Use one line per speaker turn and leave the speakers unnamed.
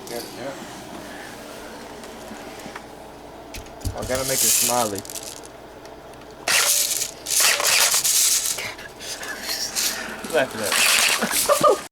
Yep, yep.
I gotta make it smiley. Laughing at.